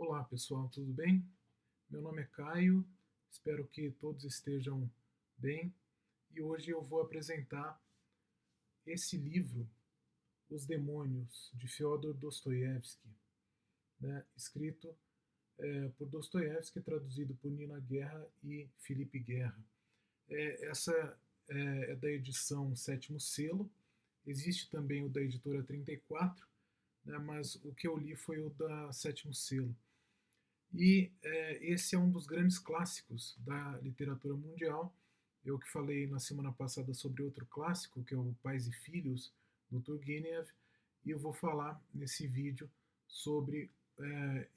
Olá pessoal, tudo bem? Meu nome é Caio, espero que todos estejam bem e hoje eu vou apresentar esse livro, Os Demônios, de Fyodor Dostoiévski, né, escrito por Dostoiévski, traduzido por Nina Guerra e Felipe Guerra. Essa é da edição Sétimo Selo, existe também o da editora 34, né, mas o que eu li foi o da Sétimo Selo. E esse é um dos grandes clássicos da literatura mundial. Eu que falei na semana passada sobre outro clássico, que é o Pais e Filhos, do Turgenev, e eu vou falar nesse vídeo sobre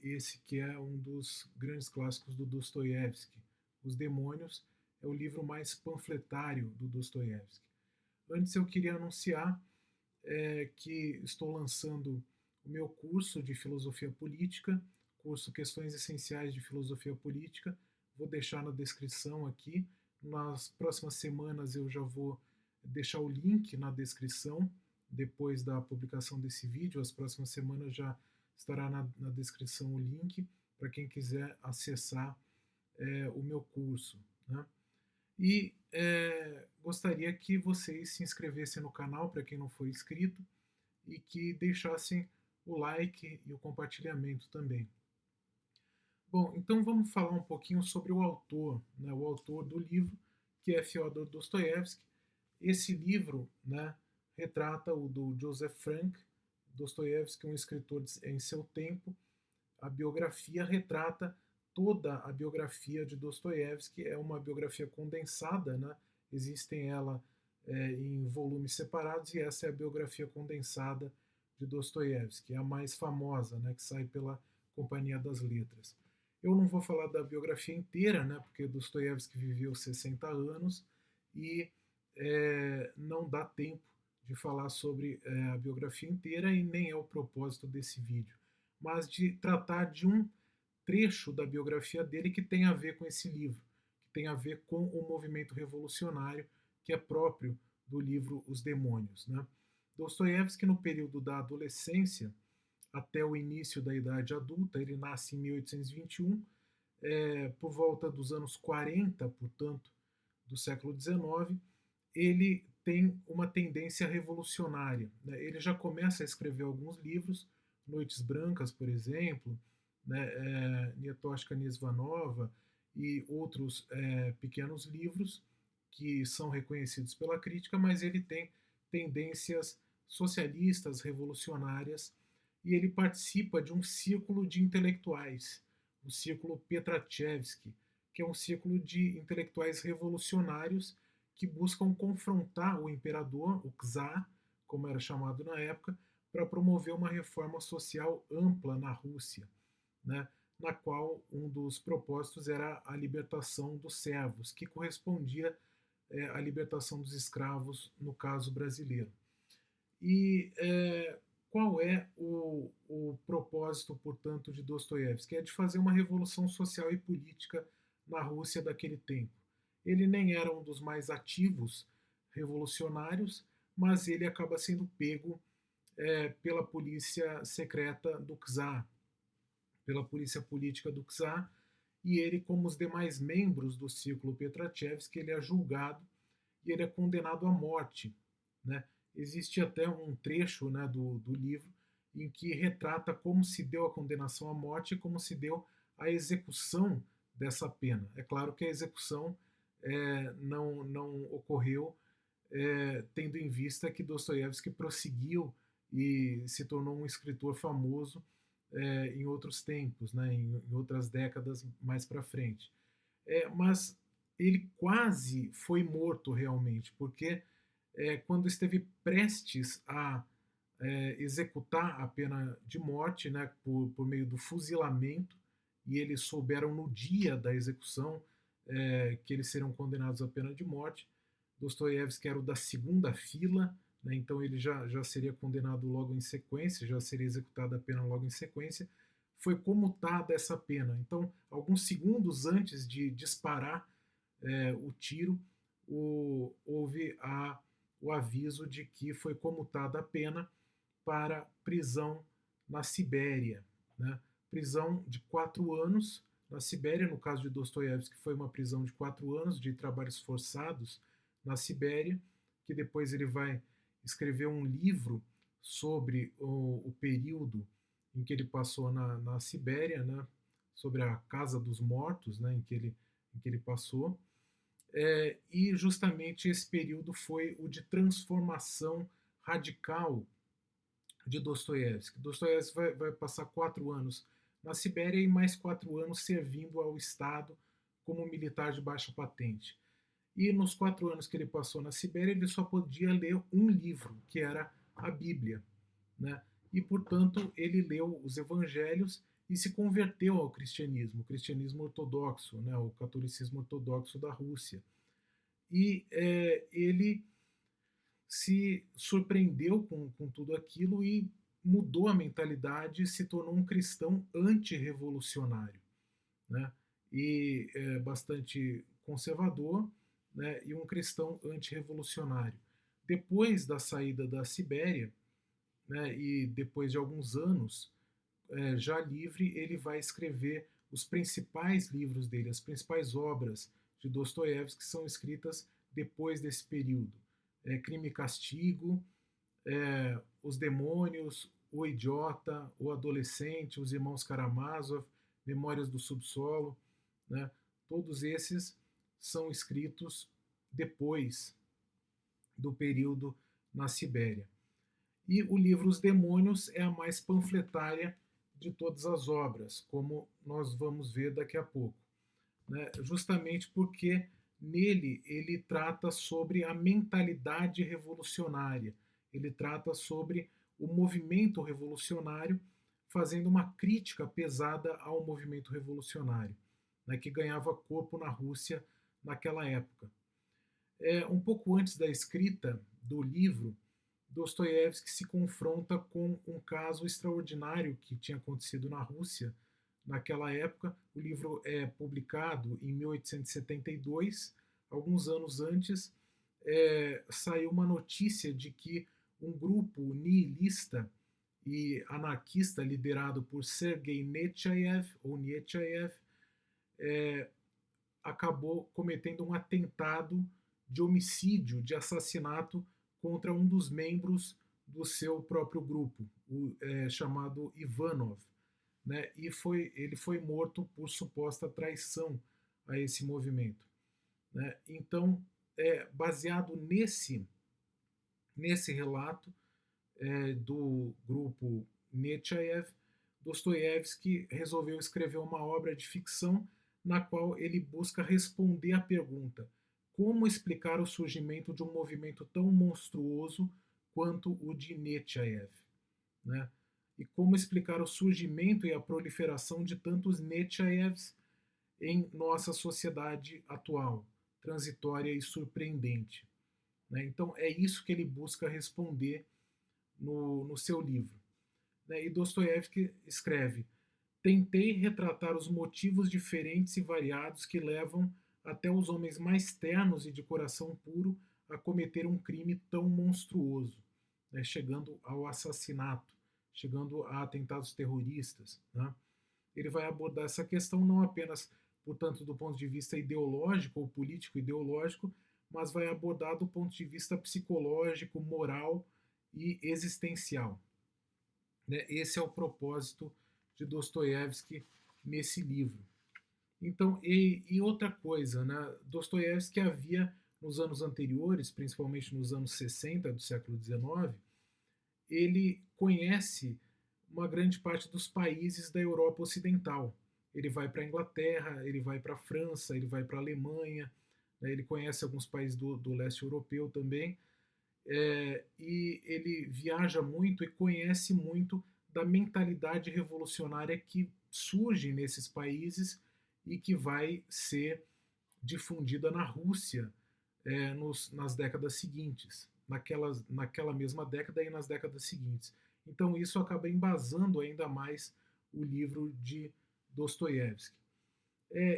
esse que é um dos grandes clássicos do Dostoiévski. Os Demônios é o livro mais panfletário do Dostoiévski. Antes eu queria anunciar que estou lançando o meu curso de filosofia política, curso Questões Essenciais de Filosofia Política. Vou deixar na descrição aqui. Nas próximas semanas eu já vou deixar o link na descrição, depois da publicação desse vídeo. As próximas semanas já estará na descrição o link para quem quiser acessar o meu curso, né? E gostaria que vocês se inscrevessem no canal, para quem não for inscrito, e que deixassem o like e o compartilhamento também. Bom, então vamos falar um pouquinho sobre o autor, né, o autor do livro, que é Fyodor Dostoiévski. Esse livro, né, retrata o do Joseph Frank. Dostoiévski, um escritor em seu tempo. A biografia retrata toda a biografia de Dostoiévski, é uma biografia condensada, né? Existem ela em volumes separados, e essa é a biografia condensada de Dostoiévski, a mais famosa, né, que sai pela Companhia das Letras. Eu não vou falar da biografia inteira, né, porque Dostoiévski viveu 60 anos e não dá tempo de falar sobre a biografia inteira, e nem é o propósito desse vídeo, mas de tratar de um trecho da biografia dele que tem a ver com esse livro, que tem a ver com o movimento revolucionário que é próprio do livro Os Demônios, né? Dostoiévski, no período da adolescência até o início da idade adulta, ele nasce em 1821, por volta dos anos 40, portanto, do século XIX, ele tem uma tendência revolucionária, né? Ele já começa a escrever alguns livros, Noites Brancas, por exemplo, né, Nietoshka Nesvanova e outros pequenos livros que são reconhecidos pela crítica, mas ele tem tendências socialistas, revolucionárias, e ele participa de um círculo de intelectuais, o círculo Petrachevsky, que é um círculo de intelectuais revolucionários que buscam confrontar o imperador, o czar, como era chamado na época, para promover uma reforma social ampla na Rússia, né, na qual um dos propósitos era a libertação dos servos, que correspondia à libertação dos escravos, no caso brasileiro. E qual é o propósito, portanto, de Dostoiévski? É de fazer uma revolução social e política na Rússia daquele tempo. Ele nem era um dos mais ativos revolucionários, mas ele acaba sendo pego pela polícia secreta do czar, pela polícia política do czar, e ele, como os demais membros do círculo Petrachevsky, ele é julgado e ele é condenado à morte, né? Existe até um trecho, né, do livro em que retrata como se deu a condenação à morte e como se deu a execução dessa pena. É claro que a execução não ocorreu tendo em vista que Dostoiévski prosseguiu e se tornou um escritor famoso em outros tempos, né, em outras décadas mais para frente. Mas ele quase foi morto realmente, porque quando esteve prestes a executar a pena de morte, né, por meio do fuzilamento, e eles souberam no dia da execução que eles serão condenados à pena de morte. Dostoiévski era o da segunda fila, né, então ele já seria condenado logo em sequência, já seria executada a pena logo em sequência. Foi comutada essa pena. Então, alguns segundos antes de disparar o tiro, houve o aviso de que foi comutada a pena para prisão na Sibéria, né, prisão de 4 anos na Sibéria. No caso de Dostoiévski, foi uma prisão de 4 anos de trabalhos forçados na Sibéria, que depois ele vai escrever um livro sobre o período em que ele passou na Sibéria, né, sobre a Casa dos Mortos, né, em que ele passou. E justamente esse período foi o de transformação radical de Dostoiévski. Dostoiévski vai passar 4 anos na Sibéria e mais 4 anos servindo ao Estado como militar de baixa patente. E nos 4 anos que ele passou na Sibéria, ele só podia ler um livro, que era a Bíblia, né? E, portanto, ele leu os evangelhos e se converteu ao cristianismo, o cristianismo ortodoxo, né? O catolicismo ortodoxo da Rússia. E ele se surpreendeu com tudo aquilo e mudou a mentalidade e se tornou um cristão antirrevolucionário, né? E bastante conservador, né? E um cristão antirrevolucionário. Depois da saída da Sibéria, né? E depois de alguns anos, já livre, ele vai escrever os principais livros dele, as principais obras de Dostoiévski que são escritas depois desse período. Crime e Castigo, Os Demônios, O Idiota, O Adolescente, Os Irmãos Karamazov, Memórias do Subsolo, né? Todos esses são escritos depois do período na Sibéria. E o livro Os Demônios é a mais panfletária de todas as obras, como nós vamos ver daqui a pouco, né? Justamente porque nele ele trata sobre a mentalidade revolucionária, ele trata sobre o movimento revolucionário, fazendo uma crítica pesada ao movimento revolucionário, né, que ganhava corpo na Rússia naquela época. Um pouco antes da escrita do livro, Dostoiévski se confronta com um caso extraordinário que tinha acontecido na Rússia naquela época. O livro é publicado em 1872. Alguns anos antes, saiu uma notícia de que um grupo nihilista e anarquista liderado por Sergei Nechayev, ou Nechayev, acabou cometendo um atentado de homicídio, de assassinato contra um dos membros do seu próprio grupo, chamado Ivanov, né? E ele foi morto por suposta traição a esse movimento, né? Então, baseado nesse relato do grupo Nechayev, Dostoiévski resolveu escrever uma obra de ficção na qual ele busca responder à pergunta: como explicar o surgimento de um movimento tão monstruoso quanto o de Nechayev, né? E como explicar o surgimento e a proliferação de tantos Nechayevs em nossa sociedade atual, transitória e surpreendente, né? Então é isso que ele busca responder no seu livro, né? E Dostoiévski escreve: tentei retratar os motivos diferentes e variados que levam até os homens mais ternos e de coração puro a cometer um crime tão monstruoso, né, chegando ao assassinato, chegando a atentados terroristas, né? Ele vai abordar essa questão não apenas, portanto, do ponto de vista ideológico ou político ideológico, mas vai abordar do ponto de vista psicológico, moral e existencial, né? Esse é o propósito de Dostoiévski nesse livro. Então, e outra coisa, né? Dostoiévski havia, nos anos anteriores, principalmente nos anos 60 do século XIX, ele conhece uma grande parte dos países da Europa Ocidental. Ele vai para a Inglaterra, ele vai para a França, ele vai para a Alemanha, né? Ele conhece alguns países do leste europeu também, e ele viaja muito e conhece muito da mentalidade revolucionária que surge nesses países e que vai ser difundida na Rússia nas décadas seguintes, naquela mesma década e nas décadas seguintes. Então isso acaba embasando ainda mais o livro de Dostoiévski.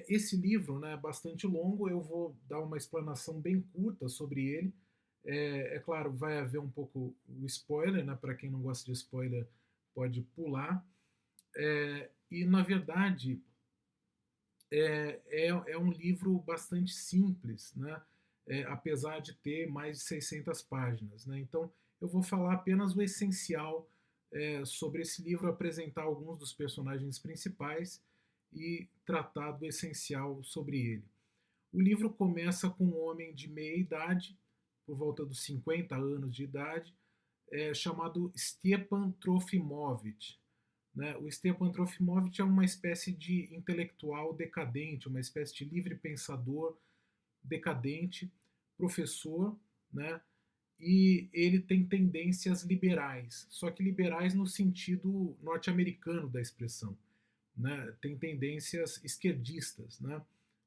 Esse livro, né, é bastante longo, eu vou dar uma explanação bem curta sobre ele. Claro, vai haver um pouco o spoiler, né, para quem não gosta de spoiler pode pular, E, na verdade, é um livro bastante simples, né? Apesar de ter mais de 600 páginas. Né? Então, eu vou falar apenas o essencial sobre esse livro, apresentar alguns dos personagens principais e tratar do essencial sobre ele. O livro começa com um homem de meia idade, por volta dos 50 anos de idade, chamado Stepan Trofimovich. Né? O Stepan Trofimovich é uma espécie de intelectual decadente, uma espécie de livre pensador decadente, professor, né? E ele tem tendências liberais, só que liberais no sentido norte-americano da expressão. Né? Tem tendências esquerdistas. Né?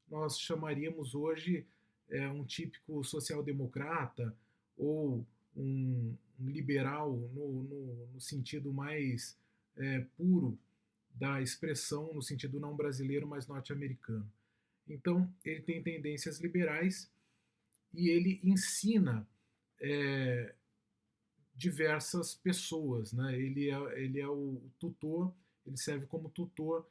Nós chamaríamos hoje um típico social-democrata ou um liberal no sentido mais puro da expressão, no sentido não brasileiro, mas norte-americano. Então, ele tem tendências liberais e ele ensina é, diversas pessoas. Né? Ele é o tutor, ele serve como tutor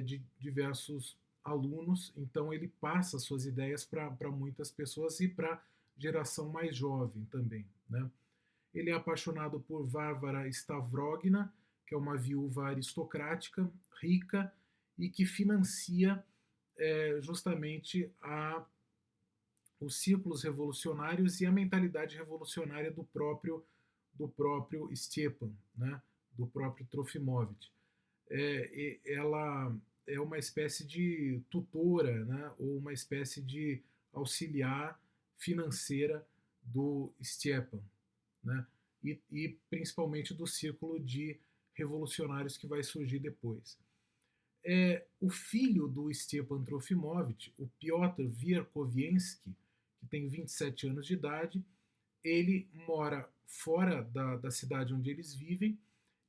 de diversos alunos, então ele passa suas ideias para muitas pessoas e para a geração mais jovem também. Né? Ele é apaixonado por Varvara Stavrovna, que é uma viúva aristocrática, rica e que financia justamente os círculos revolucionários e a mentalidade revolucionária do próprio Stepan, né? Do próprio Trofimovich. Ela é uma espécie de tutora, né? Ou uma espécie de auxiliar financeira do Stepan, né? E principalmente do círculo de revolucionários que vai surgir depois. O filho do Stepan Trofimovich, o Piotr Vierkoviensky, que tem 27 anos de idade, ele mora fora da cidade onde eles vivem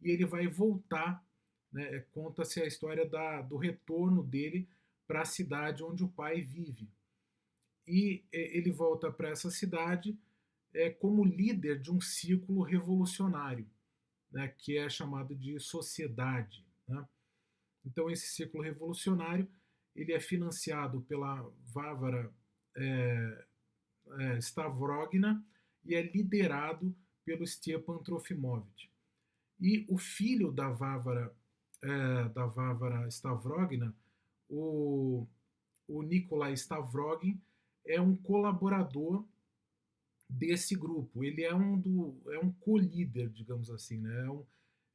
e ele vai voltar. Né? Conta-se a história do retorno dele para a cidade onde o pai vive. E ele volta para essa cidade como líder de um círculo revolucionário, né? Que é chamado de sociedade. Né? Então, esse círculo revolucionário ele é financiado pela Varvara Stavrovna e é liderado pelo Stepan Trofimovich. E o filho da Varvara Stavrovna, o Nikolai Stavrogin, é um colaborador desse grupo. Ele é um co-líder, digamos assim, né?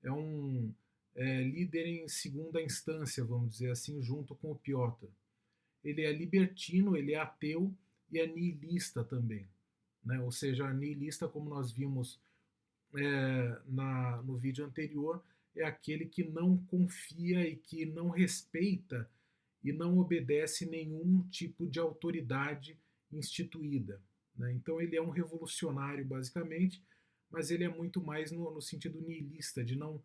É um líder em segunda instância, vamos dizer assim, junto com o Piotr. Ele é libertino, ele é ateu e é nihilista também. Né? Ou seja, nihilista, como nós vimos no vídeo anterior, é aquele que não confia e que não respeita e não obedece nenhum tipo de autoridade instituída. Né? Então ele é um revolucionário, basicamente, mas ele é muito mais no sentido nihilista, de não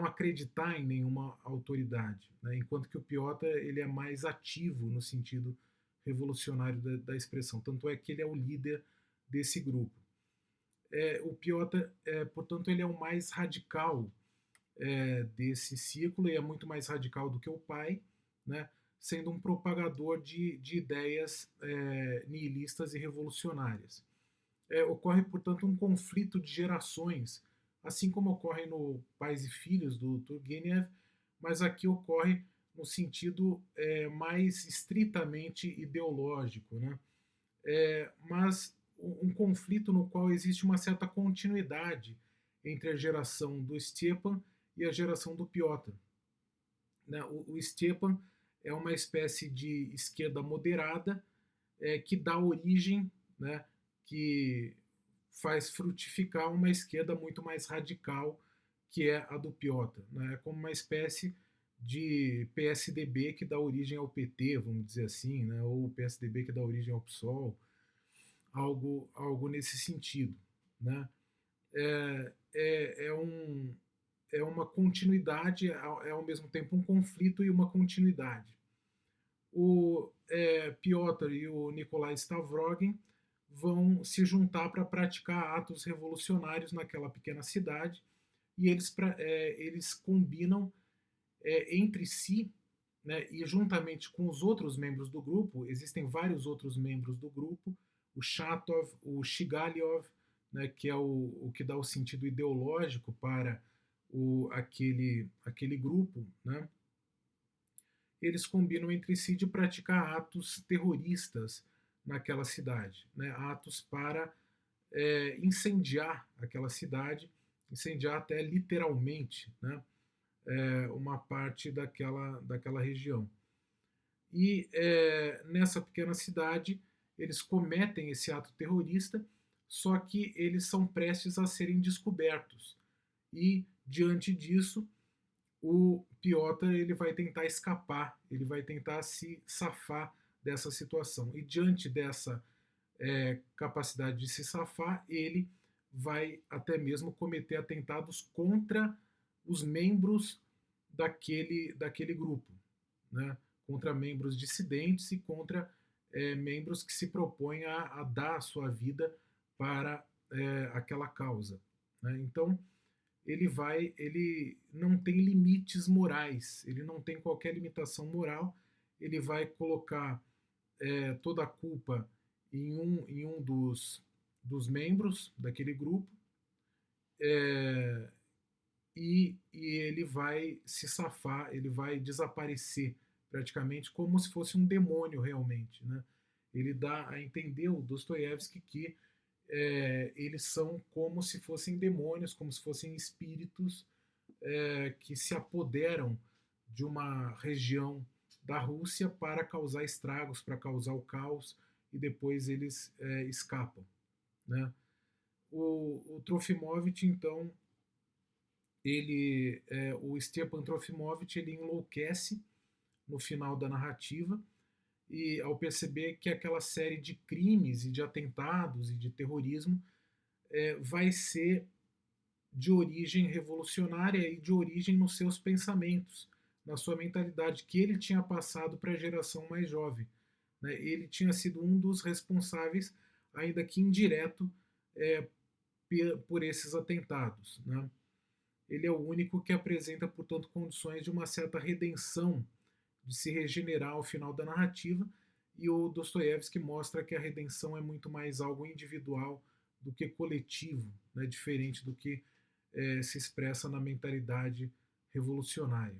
acreditar em nenhuma autoridade. Né? Enquanto que o Piotr ele é mais ativo no sentido revolucionário da expressão. Tanto é que ele é o líder desse grupo. O Piotr, portanto, ele é o mais radical desse círculo e é muito mais radical do que o pai, né? Sendo um propagador de ideias nihilistas e revolucionárias. Ocorre, portanto, um conflito de gerações, assim como ocorre no Pais e Filhos, do Turgenev, mas aqui ocorre no sentido mais estritamente ideológico, né? Mas um conflito no qual existe uma certa continuidade entre a geração do Stepan e a geração do Piotr. Né? O Stepan é uma espécie de esquerda moderada que dá origem, né, que faz frutificar uma esquerda muito mais radical, que é a do Piotr. Né? É como uma espécie de PSDB que dá origem ao PT, vamos dizer assim, né? Ou o PSDB que dá origem ao PSOL, algo nesse sentido. Né? É uma continuidade, é ao mesmo tempo um conflito e uma continuidade. O Piotr e o Nikolai Stavrogin vão se juntar para praticar atos revolucionários naquela pequena cidade e eles combinam entre si, né, e juntamente com os outros membros do grupo, existem vários outros membros do grupo, o Chatov, o Shigaliov, né, que é o que dá o sentido ideológico para aquele grupo, né, eles combinam entre si de praticar atos terroristas naquela cidade, né, atos para incendiar aquela cidade, incendiar até literalmente, né, uma parte daquela região. E nessa pequena cidade eles cometem esse ato terrorista, só que eles são prestes a serem descobertos. E diante disso, o Piotr ele vai tentar escapar, ele vai tentar se safar dessa situação. E diante dessa capacidade de se safar, ele vai até mesmo cometer atentados contra os membros daquele grupo, né? Contra membros dissidentes e contra membros que se propõem a dar a sua vida para aquela causa, né? Então ele não tem limites morais, ele não tem qualquer limitação moral, ele vai colocar toda a culpa em um dos membros daquele grupo, é, e ele vai se safar, ele vai desaparecer praticamente como se fosse um demônio realmente, né? Ele dá a entender o Dostoiévski que eles são como se fossem demônios, como se fossem espíritos que se apoderam de uma região da Rússia para causar estragos, para causar o caos, e depois eles escapam, né? O Trofimovich, então, o Stepan Trofimovich, ele enlouquece no final da narrativa, e ao perceber que aquela série de crimes e de atentados e de terrorismo vai ser de origem revolucionária e de origem nos seus pensamentos, na sua mentalidade, que ele tinha passado para a geração mais jovem, né? Ele tinha sido um dos responsáveis, ainda que indireto, é, por esses atentados, né? Ele é o único que apresenta, portanto, condições de uma certa redenção, de se regenerar ao final da narrativa, e o Dostoiévski mostra que a redenção é muito mais algo individual do que coletivo, né? Diferente do que se expressa na mentalidade revolucionária,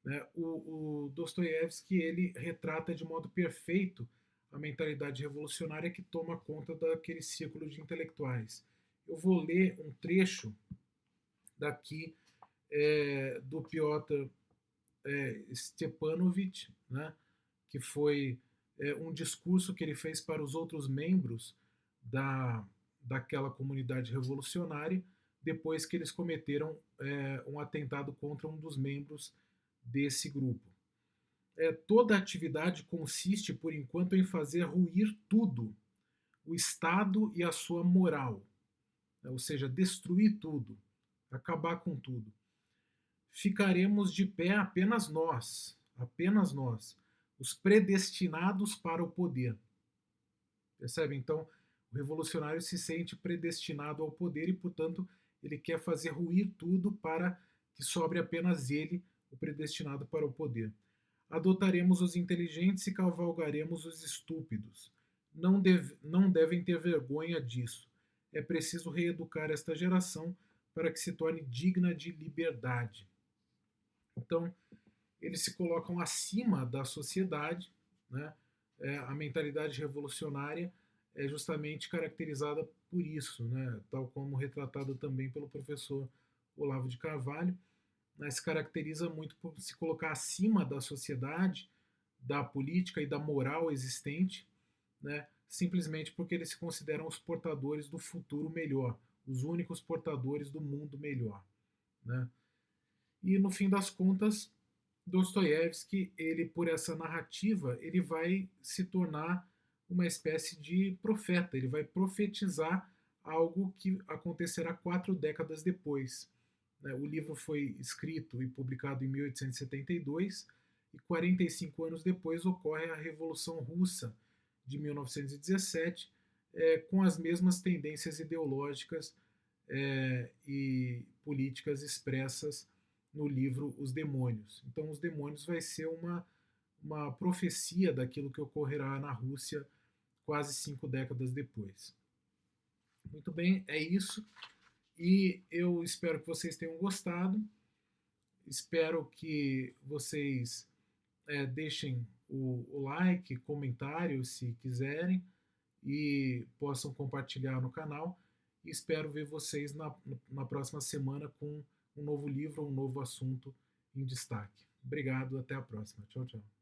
né? O Dostoiévski ele retrata de modo perfeito a mentalidade revolucionária que toma conta daquele círculo de intelectuais. Eu vou ler um trecho daqui do Piotr Stepanovich, né, que foi um discurso que ele fez para os outros membros daquela comunidade revolucionária, depois que eles cometeram um atentado contra um dos membros desse grupo. Toda atividade consiste, por enquanto, em fazer ruir tudo, o Estado e a sua moral, né, ou seja, destruir tudo, acabar com tudo. Ficaremos de pé apenas nós, os predestinados para o poder. Percebe? Então, o revolucionário se sente predestinado ao poder e, portanto, ele quer fazer ruir tudo para que sobre apenas ele, o predestinado para o poder. Adotaremos os inteligentes e cavalgaremos os estúpidos. Não devem ter vergonha disso. É preciso reeducar esta geração para que se torne digna de liberdade. Então, eles se colocam acima da sociedade, né? A mentalidade revolucionária é justamente caracterizada por isso, né? Tal como retratado também pelo professor Olavo de Carvalho, né? Se caracteriza muito por se colocar acima da sociedade, da política e da moral existente, né? Simplesmente porque eles se consideram os portadores do futuro melhor, os únicos portadores do mundo melhor, né? E no fim das contas, Dostoiévski, ele por essa narrativa, ele vai se tornar uma espécie de profeta, ele vai profetizar algo que acontecerá 4 décadas depois. O livro foi escrito e publicado em 1872 e 45 anos depois ocorre a Revolução Russa de 1917, com as mesmas tendências ideológicas e políticas expressas no livro Os Demônios. Então, Os Demônios vai ser uma profecia daquilo que ocorrerá na Rússia quase 5 décadas depois. Muito bem, é isso. E eu espero que vocês tenham gostado. Espero que vocês deixem o like, comentário, se quiserem, e possam compartilhar no canal. E espero ver vocês na próxima semana com um novo livro, um novo assunto em destaque. Obrigado, até a próxima. Tchau, tchau.